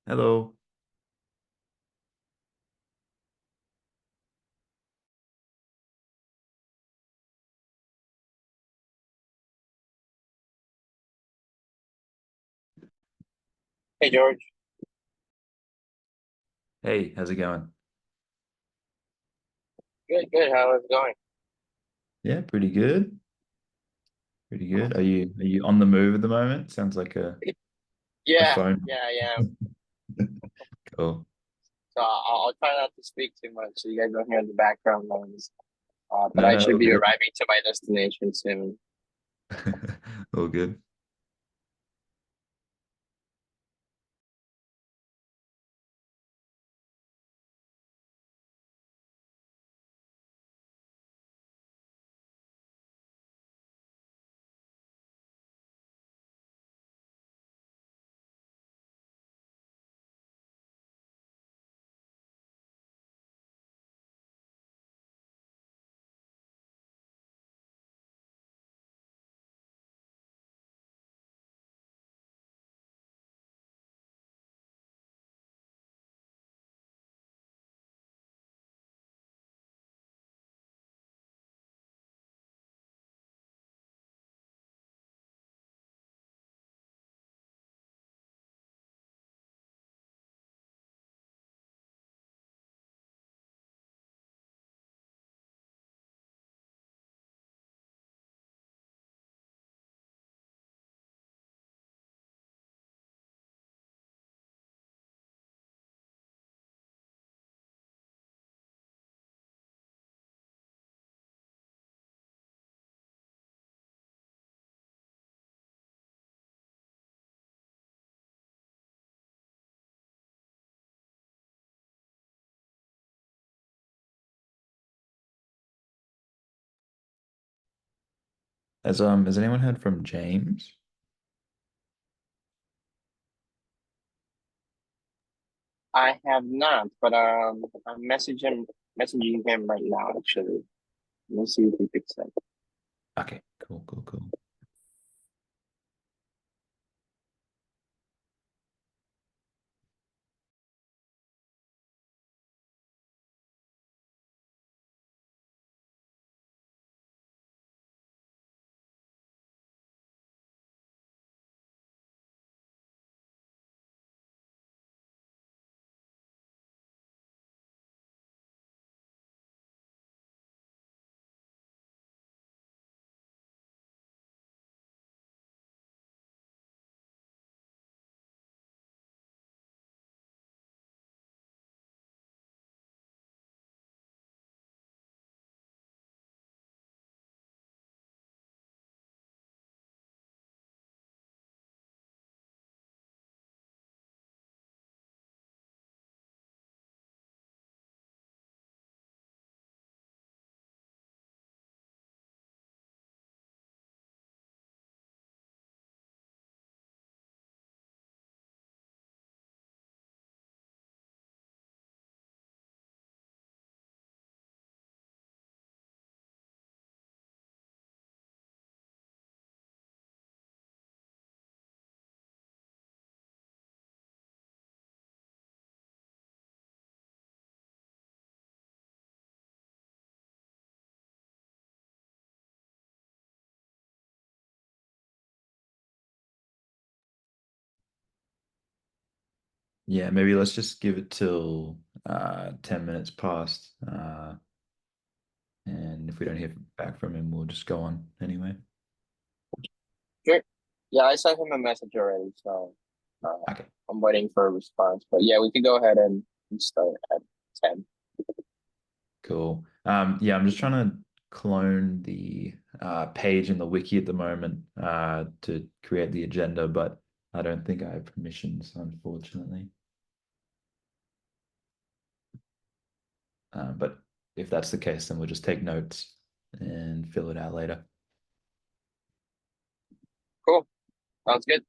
Hello. Hey George. Hey, how's it going? Good, good. How is it going? Yeah, pretty good. Pretty good. Are you on the move at the moment? Sounds like a Yeah, phone. yeah, yeah. Cool. So I'll try not to speak too much so you guys don't hear the background noise. But No, I no, should all be good. arriving to my destination soon. All good. Has anyone heard from James? I have not, but I'm messaging him right now actually. Let me see if he picks up. Okay, cool, cool, cool. Yeah, maybe let's just give it till 10 minutes past. And if we don't hear back from him, we'll just go on anyway. Sure. Yeah, I sent him a message already, so uh, Okay. I'm waiting for a response. But yeah, we can go ahead and start at 10. Cool. Yeah, I'm just trying to clone the page in the wiki at the moment to create the agenda, but I don't think I have permissions, unfortunately. But if that's the case, then we'll just take notes and fill it out later. Cool. Sounds good.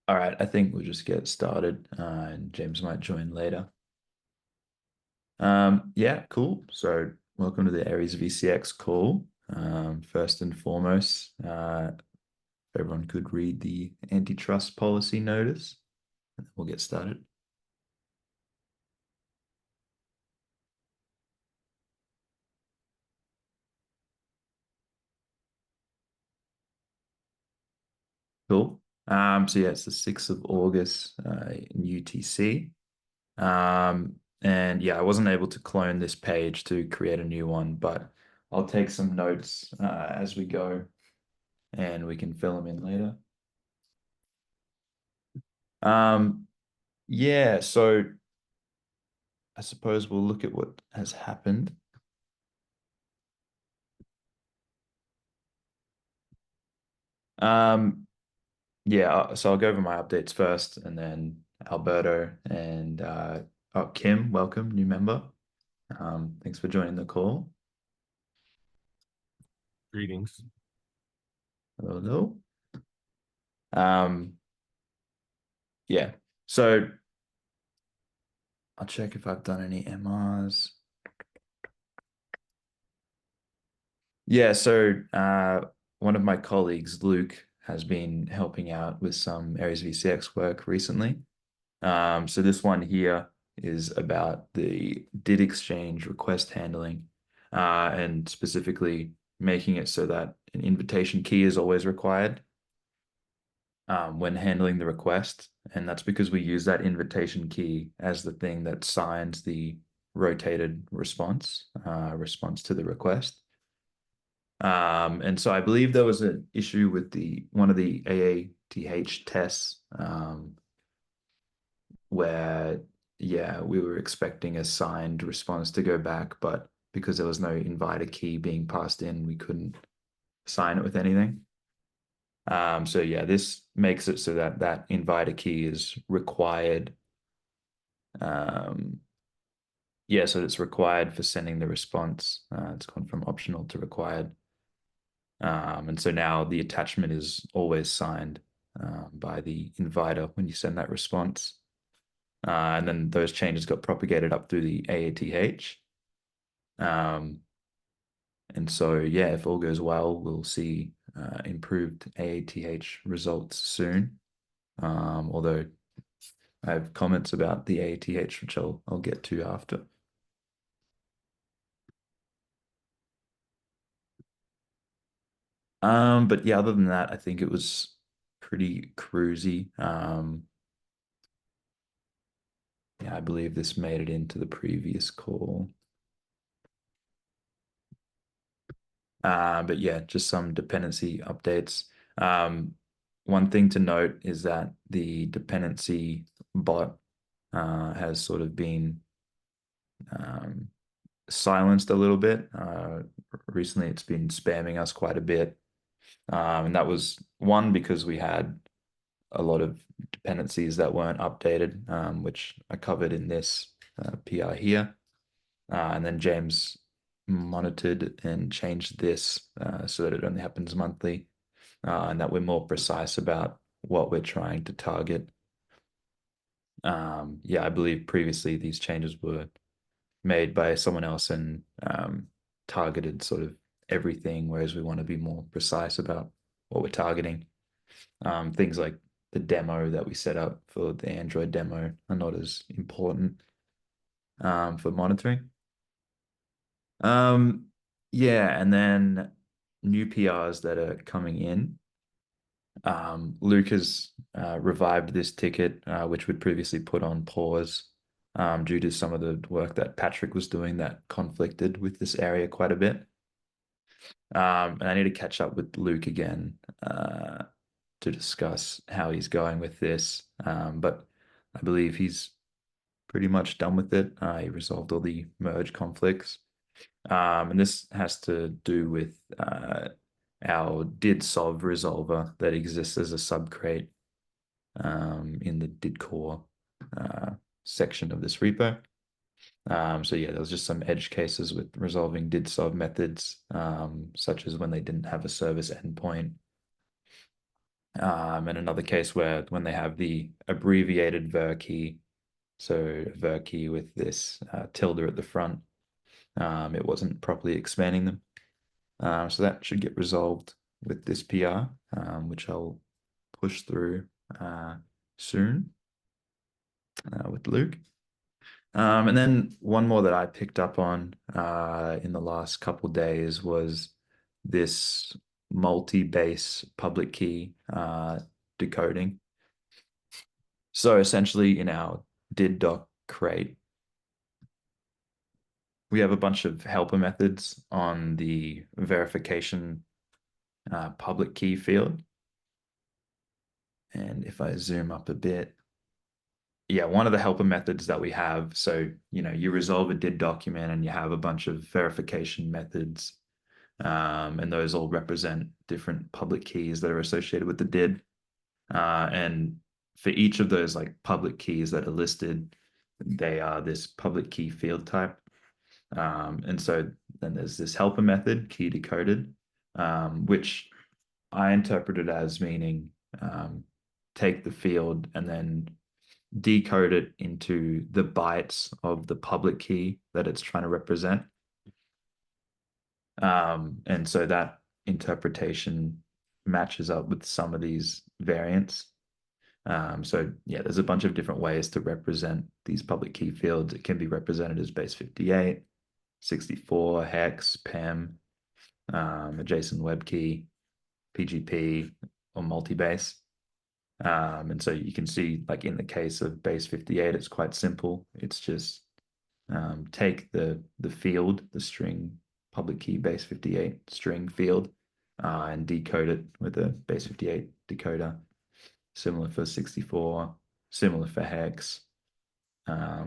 All right, I think we'll just get started, and James might join later. Yeah, cool. So, welcome to the Aries-vcx call. First and foremost, if everyone could read the antitrust policy notice, and then we'll get started. Cool. So yeah, it's the 6th of August in UTC. And yeah, I wasn't able to clone this page to create a new one, but I'll take some notes as we go, and we can fill them in later. Um, yeah, so I suppose we'll look at what has happened. Um, yeah, so I'll go over my updates first, and then Alberto and oh, Kim, welcome, new member. Thanks for joining the call. Greetings. Hello, hello. Um, yeah, so I'll check if I've done any MRs. Yeah, so one of my colleagues, Luke, has been helping out with some Aries VCX work recently. So this one here is about the did exchange request handling, and specifically making it so that an invitation key is always required when handling the request. And that's because we use that invitation key as the thing that signs the rotated response to the request. And so I believe there was an issue with the one of the AATH tests, where, yeah, we were expecting a signed response to go back, but because there was no inviter key being passed in, we couldn't sign it with anything. So yeah, this makes it so that that inviter key is required. Um, yeah, so it's required for sending the response. It's gone from optional to required. And so now the attachment is always signed by the inviter when you send that response. And then those changes got propagated up through the AATH. Um, and so, yeah, if all goes well, we'll see improved AATH results soon. Although I have comments about the AATH, which I'll get to after. But yeah, other than that, I think it was pretty cruisy. Yeah, I believe this made it into the previous call. But yeah, just some dependency updates. One thing to note is that the dependency bot has sort of been um, silenced a little bit. Recently, it's been spamming us quite a bit. And that was one because we had a lot of dependencies that weren't updated, which I covered in this PR here. And then James monitored and changed this so that it only happens monthly, and that we're more precise about what we're trying to target. Yeah, I believe previously these changes were made by someone else and targeted sort of everything, whereas we want to be more precise about what we're targeting. Things like the demo that we set up for the Android demo are not as important for monitoring. Um, yeah, and then new PRs that are coming in. Luke has revived this ticket, which we'd previously put on pause due to some of the work that Patrick was doing that conflicted with this area quite a bit. And I need to catch up with Luke again to discuss how he's going with this. But I believe he's pretty much done with it. He resolved all the merge conflicts. And this has to do with our did solve resolver that exists as a subcrate in the did core section of this repo. So yeah, there was just some edge cases with resolving did solve methods, such as when they didn't have a service endpoint, And another case where when they have the abbreviated ver key, so ver key with this tilde at the front, it wasn't properly expanding them. So that should get resolved with this PR, which I'll push through soon with Luke. And then one more that I picked up on in the last couple days was this multi-base public key decoding. So essentially in our did doc create, we have a bunch of helper methods on the verification public key field. And if I zoom up a bit, yeah, one of the helper methods that we have, so, you resolve a did document and you have a bunch of verification methods, and those all represent different public keys that are associated with the did. And for each of those like public keys that are listed, they are this public key field type. And so then there's this helper method, key decoded, which I interpreted as meaning take the field and then decode it into the bytes of the public key that it's trying to represent. And so that interpretation matches up with some of these variants. So yeah, there's a bunch of different ways to represent these public key fields. It can be represented as base 58, 64, hex, PEM, a JSON web key, PGP, or multi-base. And so you can see, like in the case of base 58, it's quite simple. It's just take the field, the string public key base 58 string field, and decode it with a base 58 decoder. Similar for 64, similar for hex.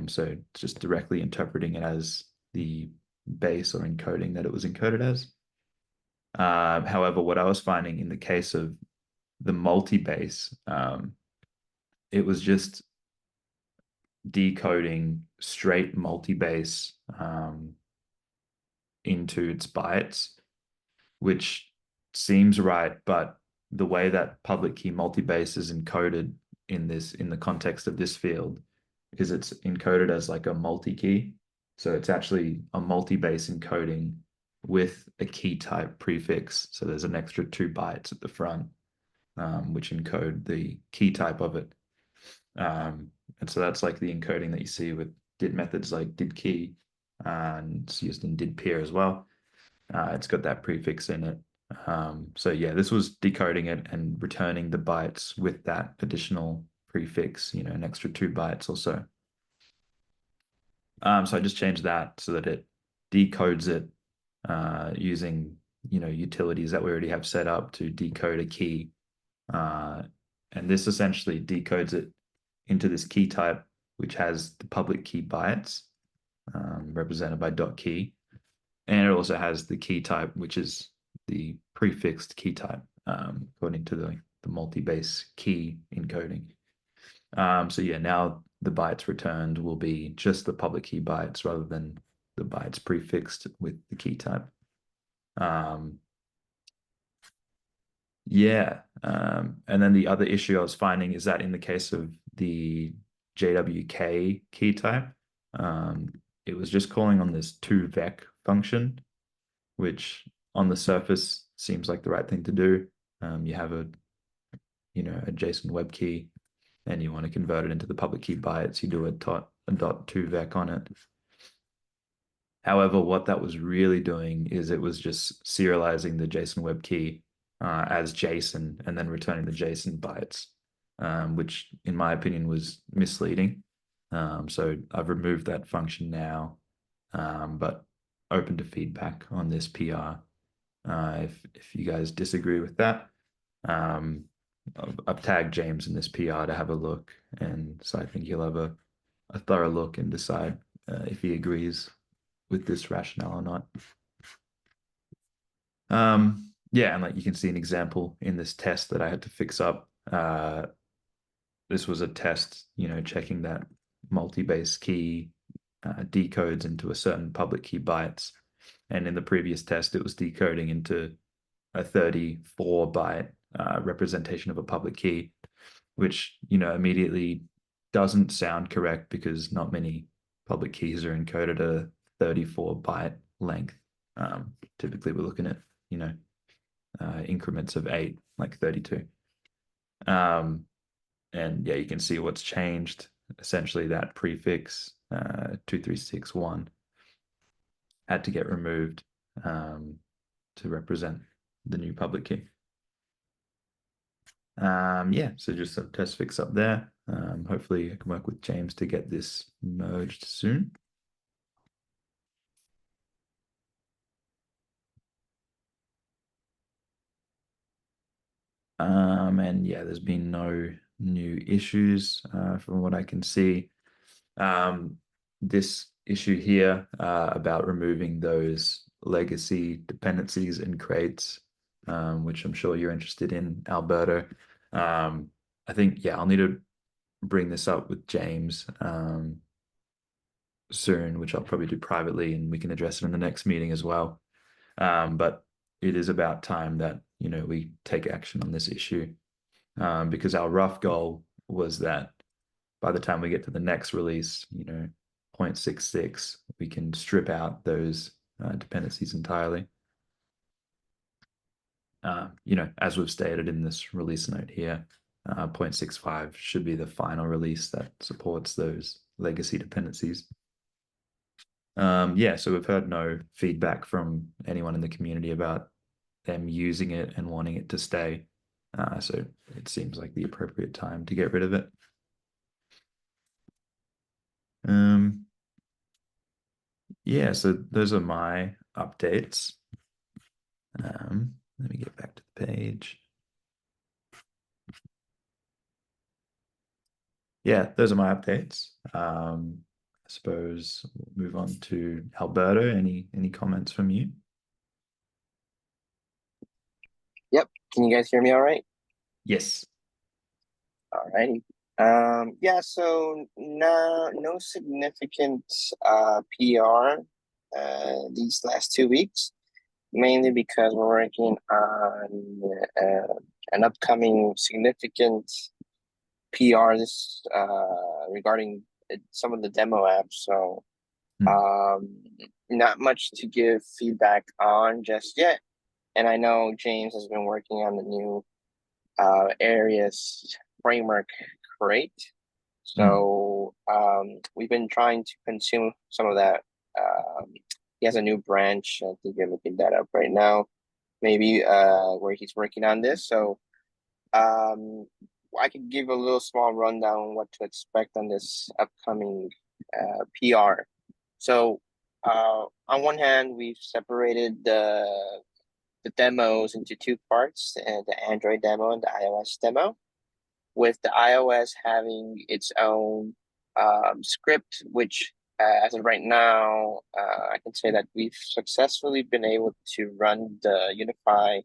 So just directly interpreting it as the base or encoding that it was encoded as. However, what I was finding in the case of the multi-base, it was just decoding straight multi-base into its bytes, which seems right, but the way that public key multi-base is encoded in the context of this field is it's encoded as like a multi-key. So it's actually a multi-base encoding with a key type prefix. So there's an extra 2 bytes at the front, which encode the key type of it. And so that's like the encoding that you see with did methods like did key, and it's used in did peer as well. It's got that prefix in it. So yeah, this was decoding it and returning the bytes with that additional prefix, an extra 2 bytes or so. So I just changed that so that it decodes it using, utilities that we already have set up to decode a key. And this essentially decodes it into this key type, which has the public key bytes represented by dot key. And it also has the key type, which is the prefixed key type, according to the multi-base key encoding. So yeah, now the bytes returned will be just the public key bytes rather than the bytes prefixed with the key type. Yeah. And then the other issue I was finding is that in the case of the JWK key type, it was just calling on this to_vec function, which on the surface seems like the right thing to do. You have a JSON web key and you want to convert it into the public key bytes, you do a dot to_vec on it. However, what that was really doing is it was just serializing the JSON web key as JSON and then returning the JSON bytes, which in my opinion was misleading. So I've removed that function now, but open to feedback on this PR. If you guys disagree with that, I've tagged James in this PR to have a look, and so I think he'll have a thorough look and decide if he agrees with this rationale or not. Yeah, and like you can see an example in this test that I had to fix up. This was a test, checking that multi-base key decodes into a certain public key bytes. And in the previous test, it was decoding into a 34-byte representation of a public key, which, immediately doesn't sound correct because not many public keys are encoded at a 34-byte length. Typically, we're looking at, increments of 8, like 32. And yeah, you can see what's changed. Essentially, that prefix 2361 had to get removed to represent the new public key. Yeah, so just some test fix up there. Hopefully I can work with James to get this merged soon. And yeah, there's been no new issues from what I can see. This issue here about removing those legacy dependencies and crates, which I'm sure you're interested in, Alberto. I think, yeah, I'll need to bring this up with James soon, which I'll probably do privately, and we can address it in the next meeting as well. But it is about time that, we take action on this issue, because our rough goal was that by the time we get to the next release, 0.66, we can strip out those dependencies entirely. As we've stated in this release note here, 0.65 should be the final release that supports those legacy dependencies. Yeah, so we've heard no feedback from anyone in the community about them using it and wanting it to stay. So it seems like the appropriate time to get rid of it. Yeah, so those are my updates. Let me get back to the page. Yeah, those are my updates. I suppose we'll move on to Alberto. Any comments from you? Yep. Can you guys hear me all right? Yes. All righty. Yeah, so no significant PR these last 2 weeks, mainly because we're working on an upcoming significant PR regarding some of the demo apps. So Hmm. not much to give feedback on just yet. And I know James has been working on the new Aries framework crate. Hmm. So we've been trying to consume some of that. He has a new branch. I think you're looking that up right now. Maybe where he's working on this. So um, I could give a little small rundown on what to expect on this upcoming PR. So on one hand, we've separated the demos into two parts, the Android demo and the iOS demo, with the iOS having its own script, which as of right now, I can say that we've successfully been able to run the Unify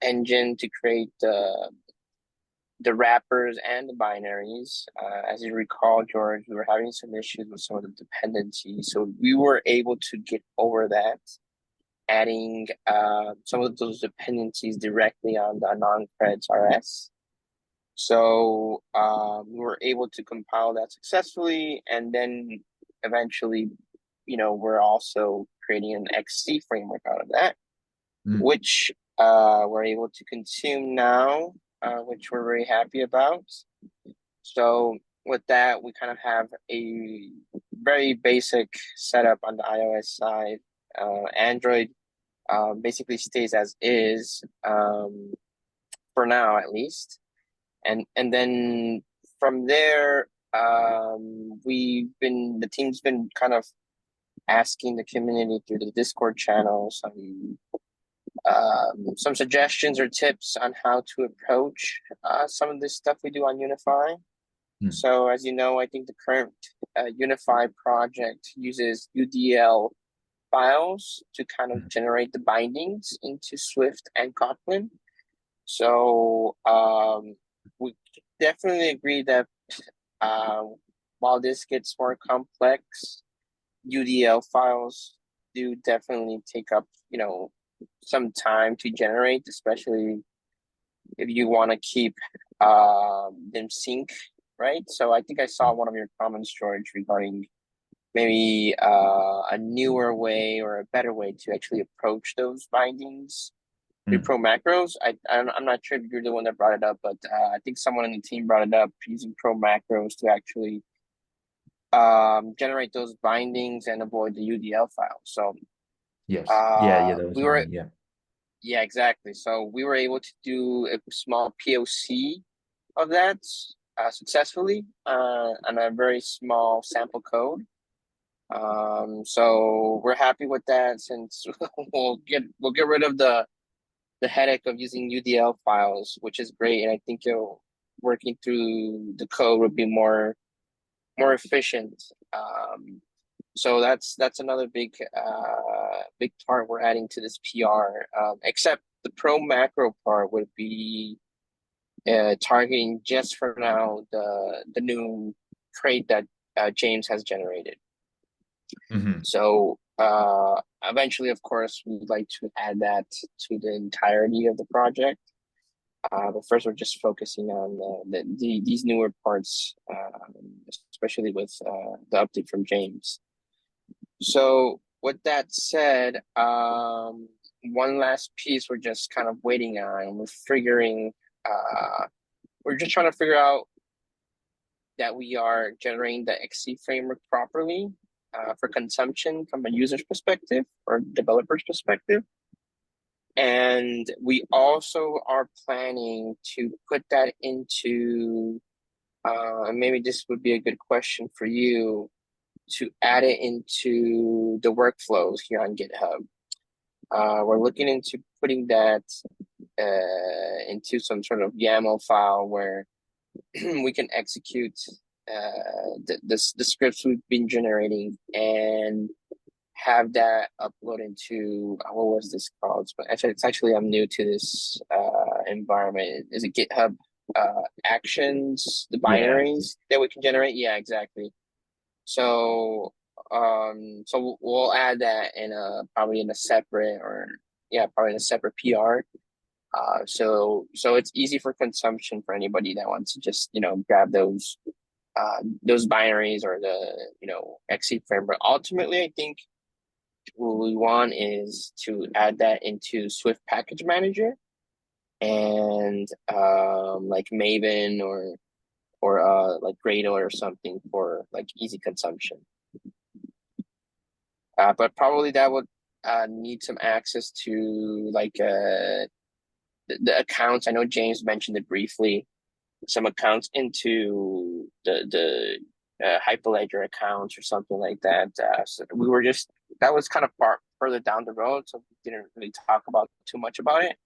engine to create the wrappers and the binaries. As you recall, George, we were having some issues with some of the dependencies, so we were able to get over that, adding some of those dependencies directly on the non-creds RS. So we were able to compile that successfully, and then eventually, we're also creating an XC framework out of that, Hmm. which we're able to consume now, which we're very happy about. So with that, we kind of have a very basic setup on the iOS side. Android basically stays as is, for now at least, and then from there, the team's been kind of asking the community through the Discord channel some suggestions or tips on how to approach some of this stuff we do on Unify. Hmm. So as you know, I think the current Unify project uses UDL files to kind of Hmm. generate the bindings into Swift and Kotlin. So we definitely agree that uh, while this gets more complex, UDL files do definitely take up, some time to generate, especially if you want to keep them sync, right? So I think I saw one of your comments, George, regarding maybe a newer way or a better way to actually approach those bindings through Mm. pro macros. I'm not sure if you're the one that brought it up, but I think someone on the team brought it up using pro macros to actually generate those bindings and avoid the UDL file. So Yes. Yeah, yeah, that was we were mine. Yeah. yeah, exactly. So we were able to do a small POC of that successfully on a very small sample code. So we're happy with that since we'll get rid of the headache of using UDL files, which is great, and I think working through the code would be more efficient. So that's another big part we're adding to this PR. Except the pro macro part would be targeting just for now the new crate that James has generated. Hmm. So eventually, of course, we'd like to add that to the entirety of the project. But first, we're just focusing on these newer parts, especially with the update from James. So with that said, one last piece we're just kind of waiting on. We're just trying to figure out that we are generating the XC framework properly for consumption from a user's perspective or developer's perspective. And we also are planning to put that into, maybe this would be a good question for you to add it into the workflows here on GitHub. We're looking into putting that into some sort of YAML file where we can execute the scripts we've been generating and have that upload into what was this called? But actually, I'm new to this environment. Is it GitHub Actions, the Yeah. binaries that we can generate? Yeah, exactly. So so we'll add that in a probably in a separate or yeah probably in a separate PR. So it's easy for consumption for anybody that wants to just grab those binaries or the XC frame. But ultimately, I think what we want is to add that into Swift Package Manager and like Maven or like Gradle or something for like easy consumption. But probably that would need some access to like the accounts. I know James mentioned it briefly. Some accounts into the Hyperledger accounts or something like that. So we were just that was kind of far further down the road, so we didn't really talk about too much about it.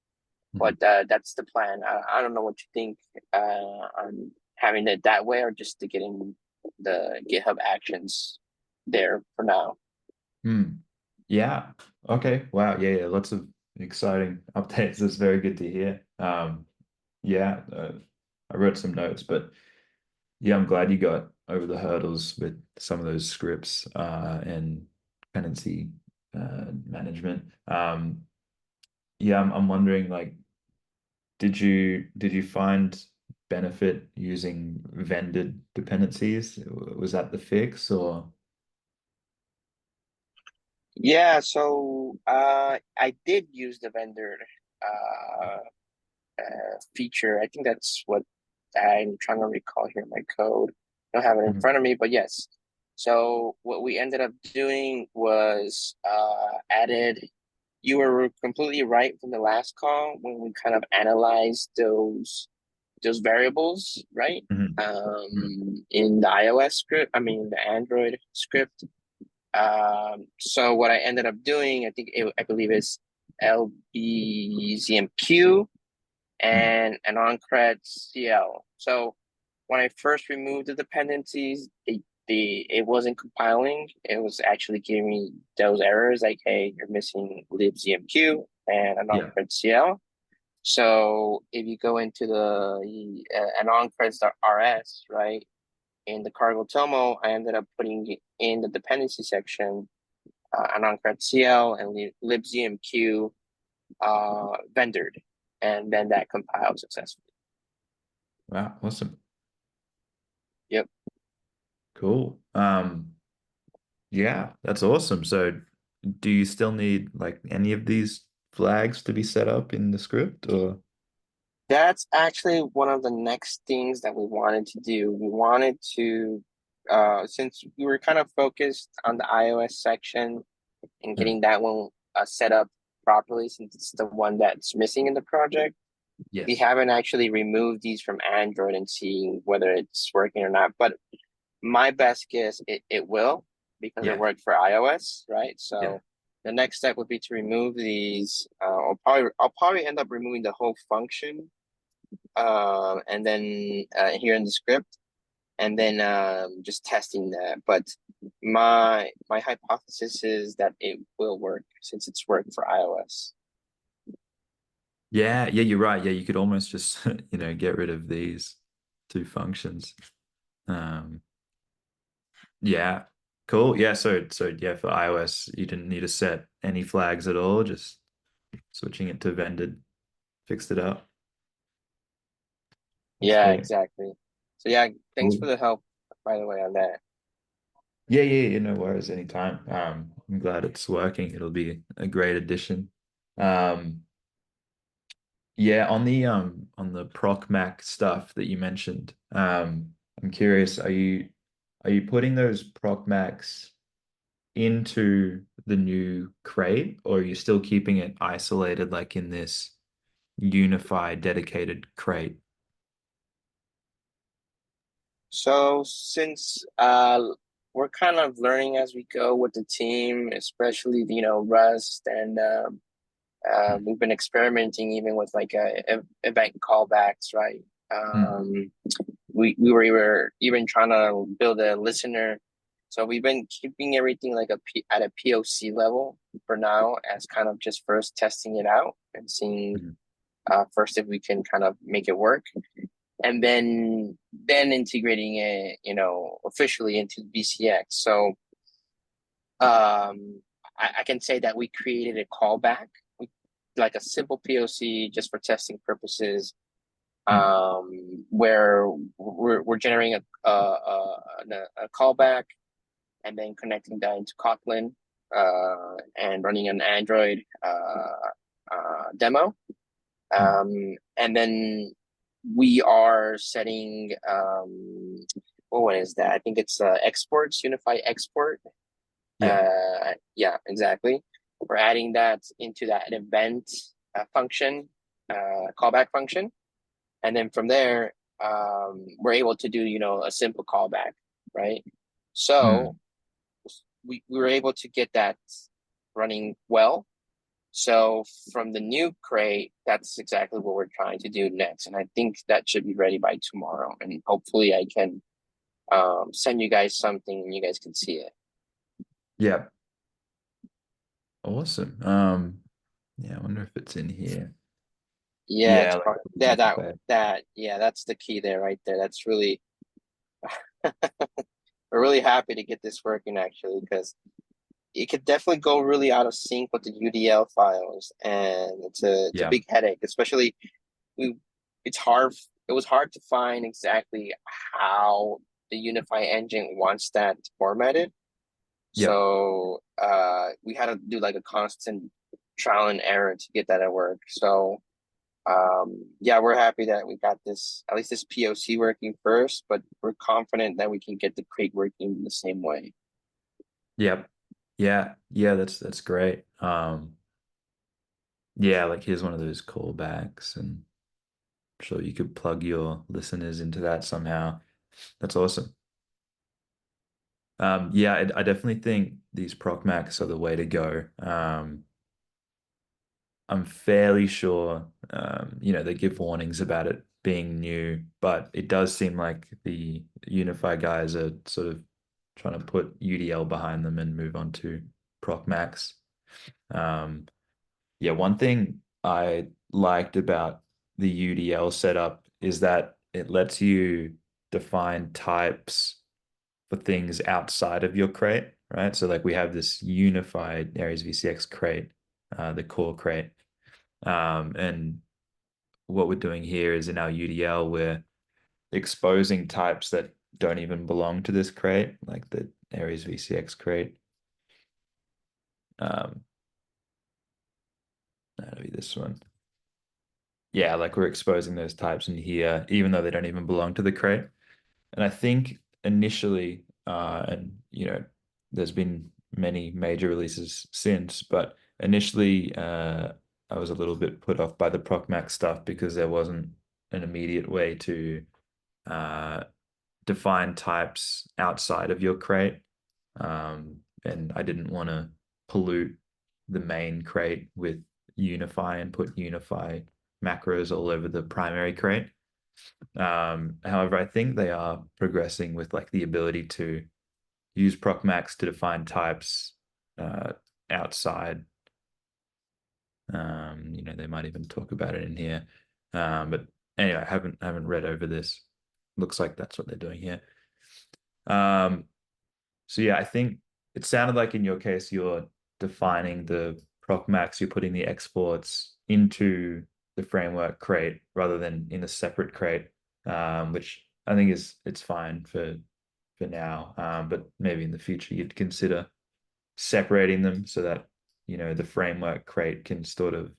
Mhm. But that's the plan. I don't know what you think on having it that way, or just to getting the GitHub Actions there for now. Mm. Yeah. Okay. Wow. Yeah, yeah. Lots of exciting updates. That's very good to hear. Yeah, I wrote some notes, but yeah, I'm glad you got over the hurdles with some of those scripts and dependency management. Yeah, I'm wondering, like, did you find benefit using vendor dependencies? Was that the fix or? Yeah, so I did use the vendor uh, feature. I think that's what I'm trying to recall here in my code. I don't have it in Mhm. front of me, but yes. So what we ended up doing was added. You were completely right from the last call when we kind of analyzed those variables, right? Mhm. Mhm. In the iOS script, I mean the Android script. So what I ended up doing, I believe it's LBZMQ Mhm. and an oncred CL. So when I first removed the dependencies, it wasn't compiling. It was actually giving me those errors like, hey, you're missing libzmq and an Yeah. oncred CL. So if you go into the anoncreds.rs, right, in the cargo tomo, I ended up putting it in the dependency section, anoncred CL and libzmq vendored. and then that compiled successfully. Wow, awesome. Yep. Cool. Yeah, that's awesome. So do you still need like any of these flags to be set up in the script or? That's actually one of the next things that we wanted to do. We wanted to, since we were kind of focused on the iOS section and Hmm. getting that one set up properly, since it's the one that's missing in the project, we Yes. haven't actually removed these from Android and seeing whether it's working or not. But my best guess, it will because it Yeah. worked for iOS, right? Yeah. So the next step would be to remove these. I'll probably end up removing the whole function, and then here in the script, and then just testing that. But my hypothesis is that it will work since it's worked for iOS. Yeah, yeah, you're right. Yeah, you could almost just, get rid of these two functions. Um, yeah, cool. Yeah, so yeah, for iOS, you didn't need to set any flags at all, just switching it to vendor fixed it up. That's Yeah, great. exactly. So yeah, thanks for Cool. the help, by the way, on that. Yeah, yeah, yeah, no worries anytime. I'm glad it's working. It'll be a great addition. Um, yeah, on the Proc Mac stuff that you mentioned, I'm curious, are you putting those Proc Macs into the new crate, or are you still keeping it isolated like in this unified dedicated crate? So since we're kind of learning as we go with the team, especially Rust, and Hmm. we've been experimenting even with like event callbacks, right? Hmm. We were even trying to build a listener. So we've been keeping everything like at a POC level for now, as kind of just first testing it out and seeing Hmm. first if we can kind of make it work, and then integrating it, officially into VCX. So I can say that we created a callback, we, like a simple POC just for testing purposes, Hmm. where we're generating a callback and then connecting that into Kotlin, and running an Android demo. Hmm. And then we are setting, what is that? I think it's exports, Unify export. Yeah. Yeah, exactly. We're adding that into that event function, callback function, and then from there, we're able to do a simple callback, right? So Hmm. we were able to get that running well. So from the new crate, that's exactly what we're trying to do next, and I think that should be ready by tomorrow. And hopefully, I can send you guys something and you guys can see it. Yeah. Awesome. Yeah, I wonder if it's in here. Yeah, Yeah, it's like part. the Yeah, link that page. that yeah, that's the key there, right there. That's really we're really happy to get this working actually, because it could definitely go really out of sync with the UDL files, and it's a Yeah. big headache, especially we it's hard it was hard to find exactly how the Unify engine wants that formatted. Yep. So we had to do like a constant trial and error to get that to work. So yeah, we're happy that we got this, at least this POC working first, but we're confident that we can get the crate working the same way. Yep. Yeah. Yeah, that's great. Yeah, like here's one of those callbacks, and I'm sure you could plug your listeners into that somehow. That's awesome. Yeah, I definitely think these proc Macs are the way to go. I'm fairly sure, they give warnings about it being new, but it does seem like the Unify guys are sort of trying to put UDL behind them and move on to proc Macs. Um, yeah, one thing I liked about the UDL setup is that it lets you define types for things outside of your crate, right? So like we have this unified Aries-vcx crate, the core crate. And what we're doing here is in our UDL, we're exposing types that don't even belong to this crate, like the Aries-vcx crate. Um, that'll be this one. Yeah, like we're exposing those types in here, even though they don't even belong to the crate. And I think initially, and there's been many major releases since, but initially, I was a little bit put off by the ProcMax stuff because there wasn't an immediate way to uh, define types outside of your crate. And I didn't want to pollute the main crate with unify and put unify macros all over the primary crate. However, I think they are progressing with like the ability to use ProcMax to define types uh, outside. They might even talk about it in here. But anyway, I haven't read over this. Looks like that's what they're doing here. Um, so yeah, I think it sounded like in your case you're defining the ProcMax, you're putting the exports into the framework crate rather than in a separate crate, which I think it's fine for now. But maybe in the future you'd consider separating them so that the framework crate can sort of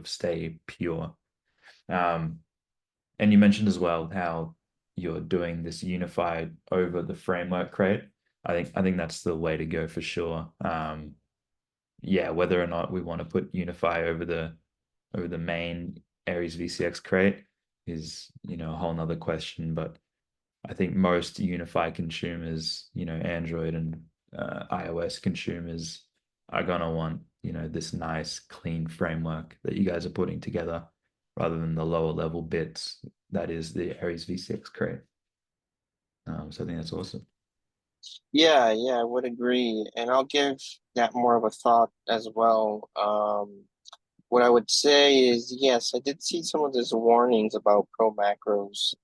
stay pure. Um, and you mentioned as well how you're doing this unified over the framework crate. I think that's the way to go for sure. Yeah, whether or not we want to put unify over the main Aries-vcx crate is a whole nother question. But I think most unify consumers, Android and iOS consumers are gonna want this nice clean framework that you guys are putting together rather than the lower level bits that is the Aries-vcx crate. So I think that's awesome. Yeah, yeah, I would agree. And I'll give that more of a thought as well. What I would say is, yes, I did see some of these warnings about pro macros.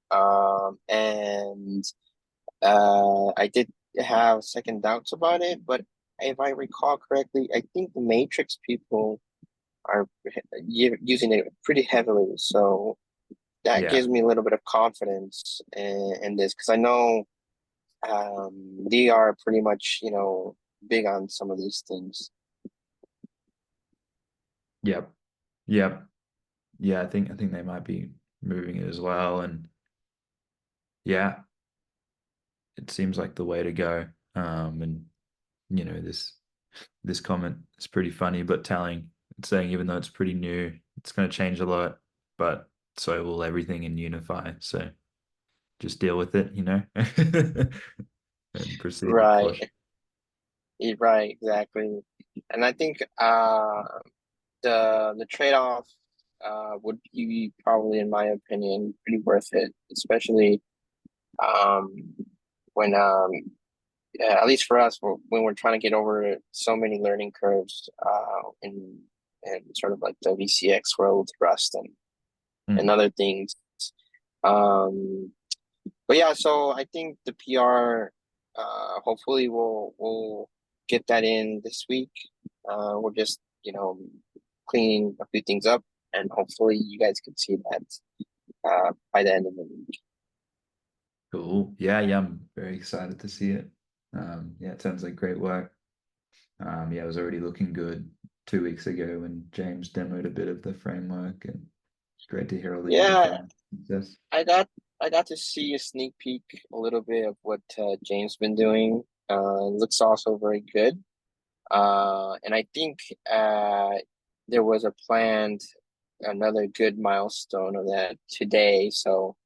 And I did have second doubts about it, but if I recall correctly, I think the Matrix people are using it pretty heavily. So that Yeah. gives me a little bit of confidence in this because I know they are pretty much, big on some of these things. Yep. Yep. Yeah, I think they might be moving it as well. And yeah, it seems like the way to go. And this comment is pretty funny but telling. It's saying even though it's pretty new, it's going to change a lot, but so will everything in Unify. So just deal with it, and proceed with Right, caution. right, exactly. And I think the trade-off would be probably, in my opinion, pretty worth it, especially um, when yeah, at least for us, when we're trying to get over so many learning curves in sort of like the VCX world, Rust and Mm, other things. Um, but yeah, so I think the PR, hopefully we'll get that in this week. We're just, cleaning a few things up, and hopefully you guys can see that by the end of the week. cool. Yeah, yeah, I'm very excited to see it. Yeah, it sounds like great work. Yeah, it was already looking good 2 weeks ago when James demoed a bit of the framework, and it's great to hear all the Yeah, unifying success. I got I got to see a sneak peek a little bit of what James been doing. It looks also very good. And I think there was a planned another good milestone of that today. So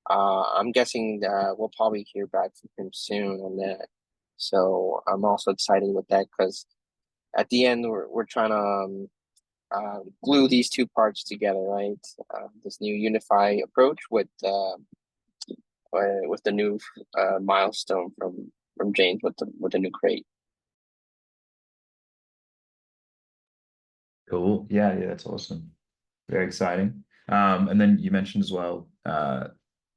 I'm guessing we'll probably hear back from him soon on that. So I'm also excited with that because at the end we're trying to glue these two parts together, right? This new unify approach with the new milestone from James with the new crate. Cool. Yeah, yeah, that's awesome. Very exciting. And then you mentioned as well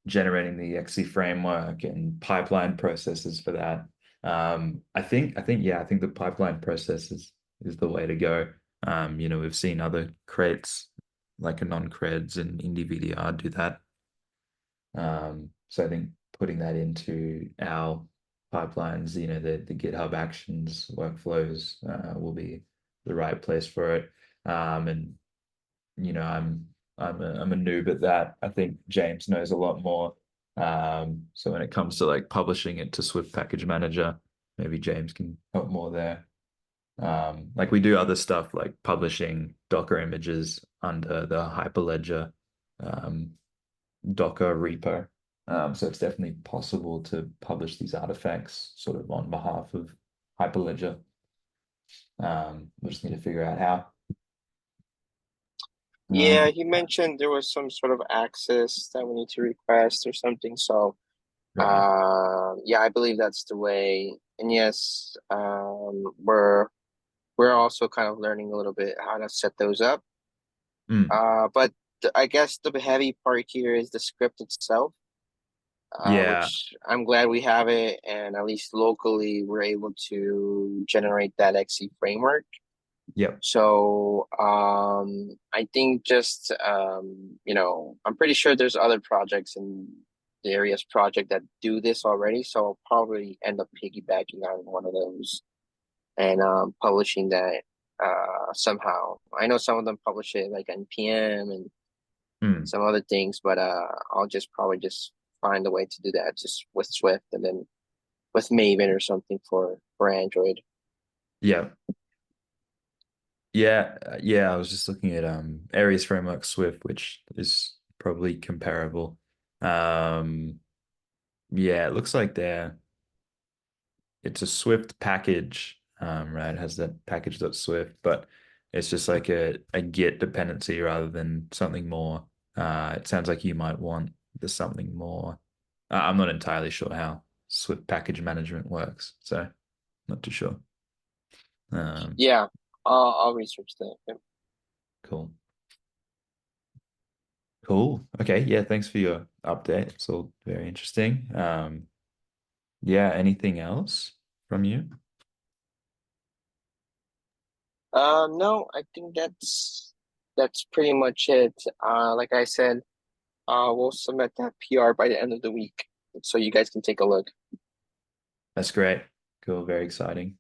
generating the XC framework and pipeline processes for that. I think the pipeline process is the way to go. We've seen other crates like a non-creds and indie VDR do that. So I think putting that into our pipelines, the GitHub Actions workflows, will be the right place for it. And I'm a noob at that. I think James knows a lot more. So when it comes to like publishing it to Swift Package Manager, maybe James can help more there. Like we do other stuff like publishing Docker images under the Hyperledger um, Docker repo. So it's definitely possible to publish these artifacts sort of on behalf of Hyperledger. We just need to figure out how. Yeah, Um, he mentioned there was some sort of access that we need to request or something. So, right. yeah, I believe that's the way. And yes, we're also kind of learning a little bit how to set those up. Mm, But I guess the heavy part here is the script itself, yeah. which I'm glad we have it, and at least locally we're able to generate that XC framework. Yep. So I think just I'm pretty sure there's other projects in the Aries project that do this already. So I'll probably end up piggybacking on one of those and publishing that somehow. I know some of them publish it like NPM and Mm, some other things, but I'll just probably just find a way to do that just with Swift and then with Maven or something for Android. yeah. Yeah, yeah, I was just looking at Aries Framework Swift, which is probably comparable. Um, yeah, it looks like it's a Swift package, right? It has that package.swift, but it's just like a Git dependency rather than something more. It sounds like you might want the something more. I'm not entirely sure how Swift package management works, so not too sure. Um, Yeah, I'll research that. Yeah. cool. Cool. Okay. Yeah. Thanks for your update. It's all very interesting. Yeah. Anything else from you? No, I think that's pretty much it. Like I said, we'll submit that PR by the end of the week, so you guys can take a look. That's great. Cool. Very exciting.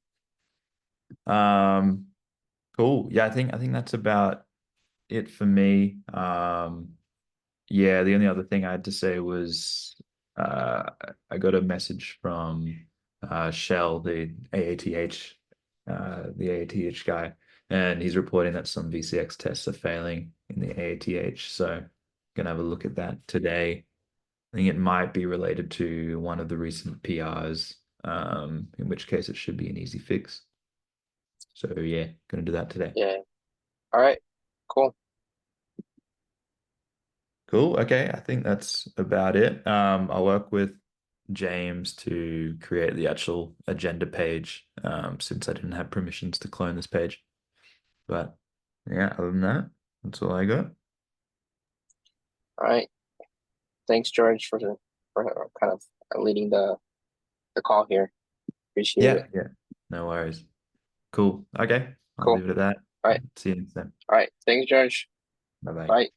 Um, cool. Yeah. I think that's about it for me. Yeah. The only other thing I had to say was, uh, I got a message from, Shell, the AATH guy, and he's reporting that some VCX tests are failing in the AATH. So gonna have a look at that today. I think it might be related to one of the recent PRs, in which case it should be an easy fix. So yeah, gonna do that today. Yeah. All right. Cool. Cool. Okay, I think that's about it. I'll work with James to create the actual agenda page, since I didn't have permissions to clone this page. But yeah, other than that, that's all I got. All right. Thanks, George, for kind of leading the call here. Appreciate Yeah, it. yeah. No worries. Cool. Okay, I'll Cool. leave it at that. All right. See you next time. All right. Thanks, George. Bye bye. Bye.